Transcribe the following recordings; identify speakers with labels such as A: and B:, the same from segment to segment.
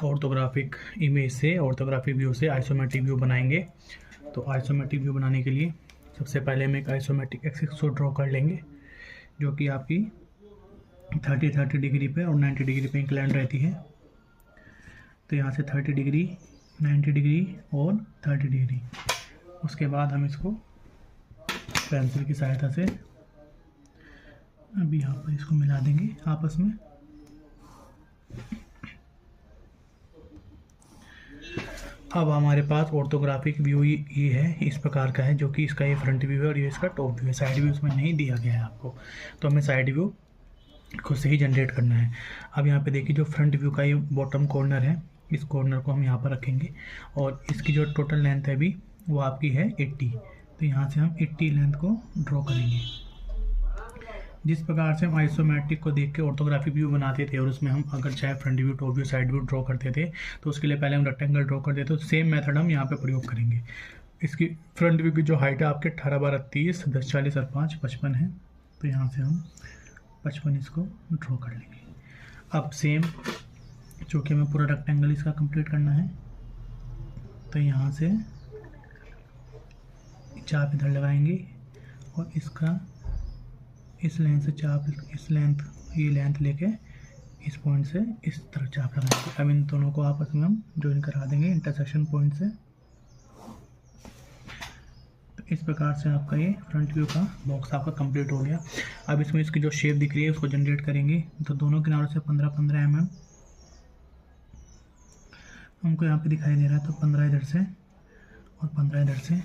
A: Orthographic image से, orthographic view से isometric view बनाएंगे। तो आइसोमेट्रिक व्यू बनाने के लिए सबसे पहले हम एक आइसोमेट्रिक एक्सिस को ड्रॉ कर लेंगे, जो कि आपकी 30 डिग्री पे और 90 डिग्री पे इंक्लाइन रहती है। तो यहाँ से 30 डिग्री, 90 डिग्री और 30 डिग्री। उसके बाद हम इसको पेंसिल की सहायता से अभी यहाँ पर इसको मिला देंगे आपस में। अब हमारे पास ऑर्थोग्राफिक व्यू ये है, इस प्रकार का है, जो कि इसका ये फ्रंट व्यू है और ये इसका टॉप व्यू है। साइड व्यू इसमें नहीं दिया गया है आपको, तो हमें साइड व्यू खुद से ही जनरेट करना है। अब यहाँ पे देखिए, जो फ्रंट व्यू का ये बॉटम कॉर्नर है, इस कॉर्नर को हम यहाँ पर रखेंगे और इसकी जो टोटल लेंथ है अभी वो आपकी है 80। तो यहाँ से हम 80 लेंथ को ड्रॉ करेंगे। जिस प्रकार से हम आइसोमेट्रिक को देख के ऑर्थोग्राफिक व्यू बनाते थे और उसमें हम अगर चाहे front view, top view, side view draw करते थे, तो उसके लिए पहले हम रेक्टेंगल ड्रॉ करते थे। तो सेम मेथड हम यहाँ पे प्रयोग करेंगे। इसकी फ्रंट व्यू की जो हाइट है आपके 18, 12, 30, 10, 40 और 5, 55 है। तो यहाँ से हम 55 इसको ड्रॉ कर लेंगे। अब सेम, चूँकि हमें पूरा रेक्टेंगल इसका कंप्लीट करना है, तो यहाँ से चाप इधर लगाएंगे और इसका इस लेंथ से चाप, इस लेंथ, ये लेंथ लेके इस पॉइंट से इस तरफ चाप लगाएंगे। अब इन दोनों को आपस में हम ज्वाइन करा देंगे इंटरसेक्शन पॉइंट से। तो इस प्रकार से आपका ये फ्रंट व्यू का बॉक्स आपका कंप्लीट हो गया। अब इसमें इसकी जो शेप दिख रही है उसको जनरेट करेंगे। तो दोनों किनारों से 15-15 mm हमको यहाँ पे दिखाई दे रहा है। तो 15 इधर से और 15 इधर से।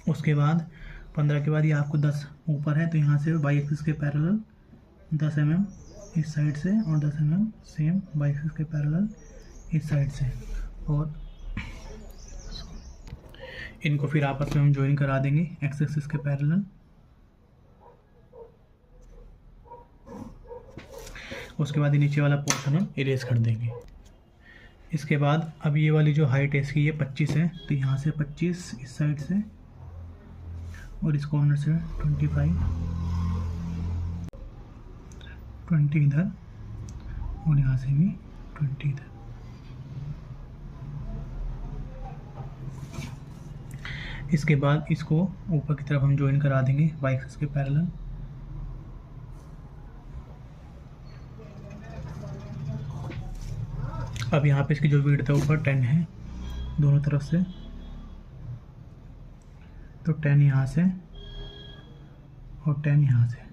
A: उसके बाद 15 के बाद ये आपको 10 ऊपर है, तो यहाँ से वाई एक्सिस के पैरेलल 10 mm इस साइड से और 10 mm सेम वाई एक्सिस के पैरेलल इस साइड से, और इनको फिर आपस में हम ज्वाइन करा देंगे एक्स एक्सिस के पैरेलल। उसके बाद ये नीचे वाला पोर्शन हम इरेज कर देंगे। इसके बाद अब ये वाली जो हाइट है इसकी, ये 25 है, तो यहाँ से 25 इस साइड से और इस कॉर्नर से 25, 20 इधर और यहाँ से भी 20 इधर। इसके बाद इसको ऊपर की तरफ हम ज्वाइन करा देंगे वाई एक्सिस के पैरेलल। अब यहाँ पे इसकी जो विड्थ है ऊपर 10 है दोनों तरफ से, तो 10 यहाँ से और 10 यहाँ से।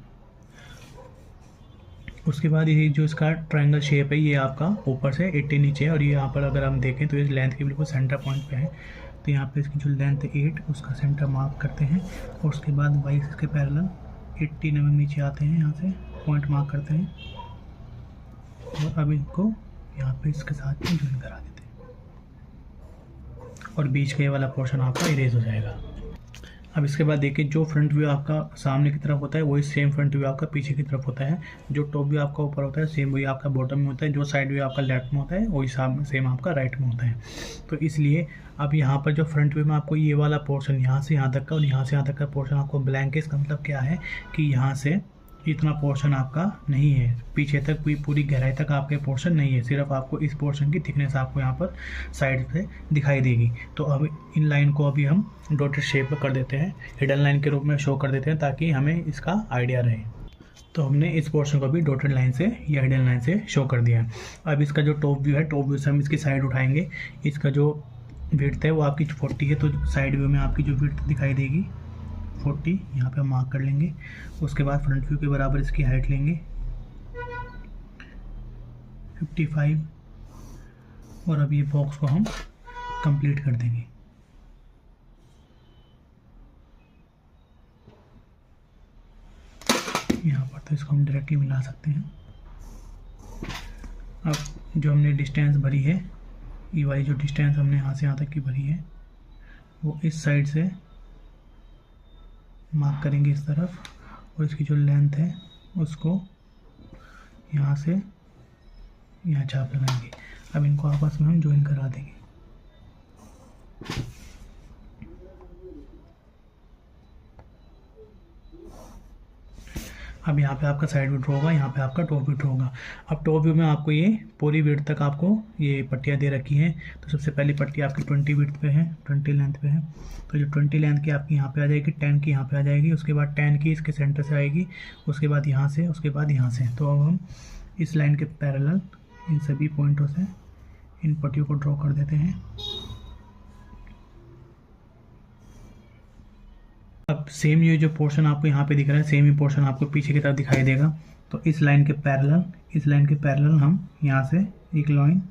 A: उसके बाद ये जो इसका ट्रायंगल शेप है, ये आपका ऊपर से 80 नीचे है और ये यहाँ पर अगर हम देखें तो ये लेंथ के बिल्कुल सेंटर पॉइंट पे है। तो यहाँ पे इसकी जो लेंथ है 8, उसका सेंटर मार्क करते हैं और उसके बाद वाई एक्सिस के पैरेलल 80 mm नीचे आते हैं, यहाँ से पॉइंट मार्क करते हैं और अब इनको यहाँ पे इसके साथ ज्वाइन करा देते हैं और बीच का ये वाला पोर्शन आपका इरेज हो जाएगा। अब इसके बाद देखिए, जो फ्रंट व्यू आपका सामने की तरफ होता है वही सेम फ्रंट व्यू आपका पीछे की तरफ होता है। जो टॉप व्यू आपका ऊपर होता है सेम वही आपका बॉटम में होता है। जो साइड व्यू आपका लेफ्ट में होता है वही सेम आपका राइट में होता है। तो इसलिए अब यहाँ पर जो फ्रंट व्यू में आपको ये वाला पोर्शन यहाँ से यहाँ तक का और यहाँ से यहाँ तक का पोर्शन आपको ब्लैंक है। इसका मतलब क्या है कि यहाँ से इतना पोर्शन आपका नहीं है, पीछे तक पूरी गहराई तक आपके पोर्शन नहीं है, सिर्फ आपको इस पोर्शन की थिकनेस आपको यहाँ पर साइड से दिखाई देगी। तो अब इन लाइन को अभी हम डॉटेड शेप में कर देते हैं, हिडन लाइन के रूप में शो कर देते हैं, ताकि हमें इसका आइडिया रहे। तो हमने इस पोर्शन को भी डॉटेड लाइन से या हिडन लाइन से शो कर दिया। अब इसका जो टॉप व्यू है, टॉप व्यू से हम इसकी साइड उठाएंगे। इसका जो विड्थ है वो आपकी 40 है, तो साइड व्यू में आपकी जो विड्थ दिखाई देगी 40, यहाँ पे हम मार्क कर लेंगे। उसके बाद फ्रंट व्यू के बराबर इसकी हाइट लेंगे 55 और अब ये बॉक्स को हम कंप्लीट कर देंगे। यहाँ पर तो इसको हम डायरेक्टली मिला सकते हैं। अब जो हमने डिस्टेंस भरी है, ये वाली जो डिस्टेंस हमने यहाँ से यहाँ तक की भरी है, वो इस साइड से मार्क करेंगे इस तरफ, और इसकी जो लेंथ है उसको यहाँ से यहाँ चाप लगाएंगे। अब इनको आपस में हम ज्वाइन करा देंगे। अब यहाँ पे आपका साइड व्यू ड्रॉ होगा, यहाँ पे आपका टॉप व्यू ड्रॉ होगा। अब टॉप व्यू में आपको ये पूरी विड्थ तक आपको ये पट्टियाँ दे रखी हैं। तो सबसे पहली पट्टी आपकी 20 विड्थ पे है, 20 लेंथ पे है। तो जो 20 लेंथ की आपकी यहाँ पे आ जाएगी, 10 की यहाँ पे आ जाएगी, उसके बाद 10 की इसके सेंटर से आएगी, उसके बाद यहाँ से, उसके बाद यहाँ से। तो अब हम इस लाइन के पैरेलल इन सभी पॉइंटों से इन पट्टियों को ड्रॉ कर देते हैं। अब सेम ये जो पोर्शन आपको यहाँ पे दिख रहा है, सेम ही पोर्शन आपको पीछे की तरफ दिखाई देगा। तो इस लाइन के पैरेलल हम यहाँ से एक लाइन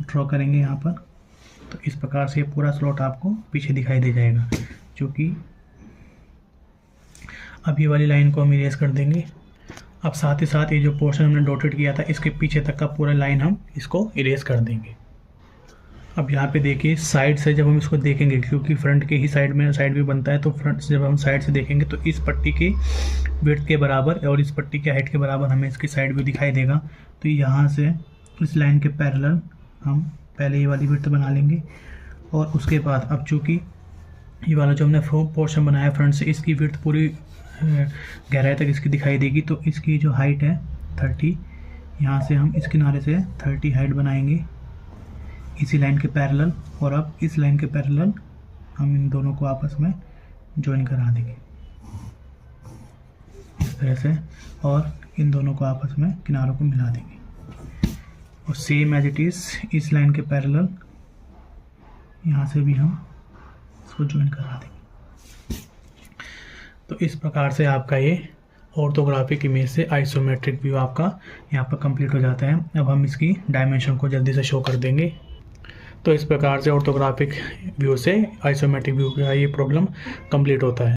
A: ड्रॉ करेंगे यहाँ पर। तो इस प्रकार से पूरा स्लॉट आपको पीछे दिखाई दे जाएगा, जो कि अब ये वाली लाइन को हम इरेज कर देंगे। अब साथ ही साथ ये जो पोर्शन हमने डॉटेड किया था, इसके पीछे तक का पूरा लाइन हम इसको इरेज कर देंगे। अब यहाँ पे देखिए साइड से जब हम इसको देखेंगे, क्योंकि फ्रंट के ही साइड में साइड व्यू बनता है, तो फ्रंट से जब हम साइड से देखेंगे तो इस पट्टी की विड्थ के बराबर और इस पट्टी के हाइट के बराबर हमें इसकी साइड व्यू दिखाई देगा। तो यहाँ से इस लाइन के पैरेलल हम पहले ये वाली विड्थ बना लेंगे, और उसके बाद अब चूँकि ये वाला जो हमने पोर्शन बनाया फ्रंट से, इसकी विड्थ पूरी गहराई तक इसकी दिखाई देगी। तो इसकी जो हाइट है 30, यहाँ से हम इस किनारे से 30 हाइट बनाएंगे इसी लाइन के पैरेलल, और अब इस लाइन के पैरेलल हम इन दोनों को आपस में ज्वाइन करा देंगे इस तरह से, और इन दोनों को आपस में किनारों को मिला देंगे। और सेम एज इट इज़ इस लाइन के पैरेलल यहाँ से भी हम इसको ज्वाइन करा देंगे। तो इस प्रकार से आपका ये ऑर्थोग्राफिक इमेज से आइसोमेट्रिक व्यू आपका यहाँ पर कंप्लीट हो जाता है। अब हम इसकी डायमेंशन को जल्दी से शो कर देंगे। तो इस प्रकार से ऑर्थोग्राफिक व्यू से आइसोमेट्रिक व्यू का ये प्रॉब्लम कंप्लीट होता है।